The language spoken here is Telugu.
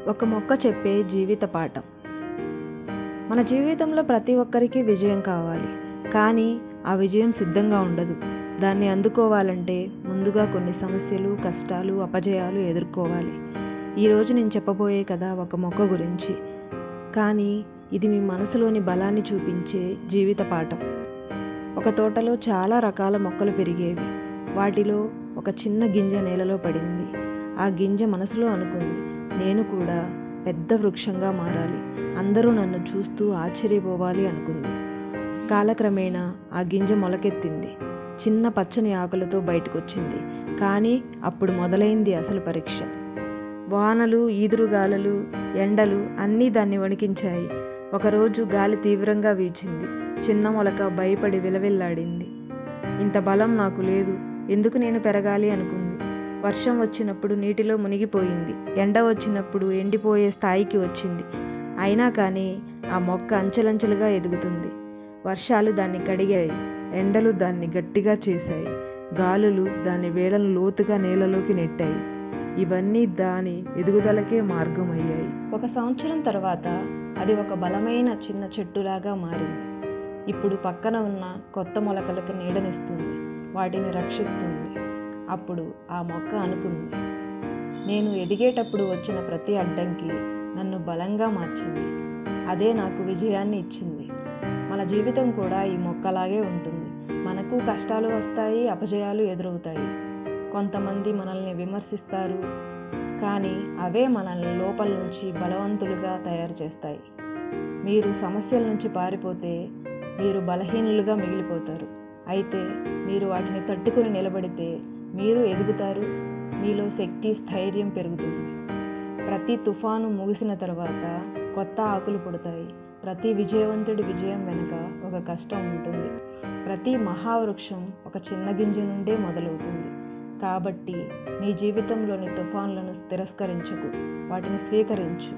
ఒక మొక్క చెప్పే జీవిత పాఠం. మన జీవితంలో ప్రతి ఒక్కరికి విజయం కావాలి, కానీ ఆ విజయం సిద్ధంగా ఉండదు. దాన్ని అందుకోవాలంటే ముందుగా కొన్ని సమస్యలు, కష్టాలు, అపజయాలు ఎదుర్కోవాలి. ఈరోజు నేను చెప్పబోయే కథ ఒక మొక్క గురించి, కానీ ఇది మీ మనసులోని బలాన్ని చూపించే జీవిత పాఠం. ఒక తోటలో చాలా రకాల మొక్కలు పెరిగేవి. వాటిలో ఒక చిన్న గింజ నేలలో పడింది. ఆ గింజ మనసులో అనుకుంది, నేను కూడా పెద్ద వృక్షంగా మారాలి, అందరూ నన్ను చూస్తూ ఆశ్చర్యపోవాలి అనుకుంది. కాలక్రమేణా ఆ గింజ మొలకెత్తింది, చిన్న పచ్చని ఆకులతో బయటకొచ్చింది. కానీ అప్పుడు మొదలైంది అసలు పరీక్ష. వానలు, ఈదురుగాలులు, ఎండలు అన్నీ దాన్ని వణికించాయి. ఒకరోజు గాలి తీవ్రంగా వీచింది. చిన్న మొలక భయపడి విలవిల్లాడింది. ఇంత బలం నాకు లేదు, ఎందుకు నేను పెరగాలి అనుకుంది. వర్షం వచ్చినప్పుడు నీటిలో మునిగిపోయింది. ఎండ వచ్చినప్పుడు ఎండిపోయే స్థాయికి వచ్చింది. అయినా కానీ ఆ మొక్క అంచెలంచెలుగా ఎదుగుతుంది. వర్షాలు దాన్ని కడిగాయి, ఎండలు దాన్ని గట్టిగా చేశాయి, గాలులు దాని వేళ్ళను లోతుగా నేలలోకి నెట్టాయి. ఇవన్నీ దాని ఎదుగుదలకే మార్గం అయ్యాయి. 1 సంవత్సరం తర్వాత అది ఒక బలమైన చిన్న చెట్టులాగా మారింది. ఇప్పుడు పక్కన ఉన్న కొత్త మొలకలకు నీడనిస్తుంది, వాటిని రక్షిస్తుంది. అప్పుడు ఆ మొక్క అనుకుంది, నేను ఎదిగేటప్పుడు వచ్చిన ప్రతి అడ్డంకి నన్ను బలంగా మార్చింది. అదే నాకు విజయాన్ని ఇచ్చింది. మన జీవితం కూడా ఈ మొక్కలాగే ఉంటుంది. మనకు కష్టాలు వస్తాయి, అపజయాలు ఎదురవుతాయి. కొంతమంది మనల్ని విమర్శిస్తారు, కానీ అవే మనల్ని లోపల నుంచి బలవంతులుగా తయారు చేస్తాయి. మీరు సమస్యల నుంచి పారిపోతే మీరు బలహీనులుగా మిగిలిపోతారు. అయితే మీరు వాటిని తట్టుకుని నిలబడితే మీరు ఎదుగుతారు. మీలో శక్తి, స్థైర్యం పెరుగుతుంది. ప్రతి తుఫాను ముగిసిన తర్వాత కొత్త ఆకులు పుడతాయి. ప్రతి విజయవంతుడి విజయం వెనుక ఒక కష్టం ఉంటుంది. ప్రతి మహావృక్షం ఒక చిన్న గింజ నుండే మొదలవుతుంది. కాబట్టి నీ జీవితంలోని తుఫాన్లను తిరస్కరించకు, వాటిని స్వీకరించు.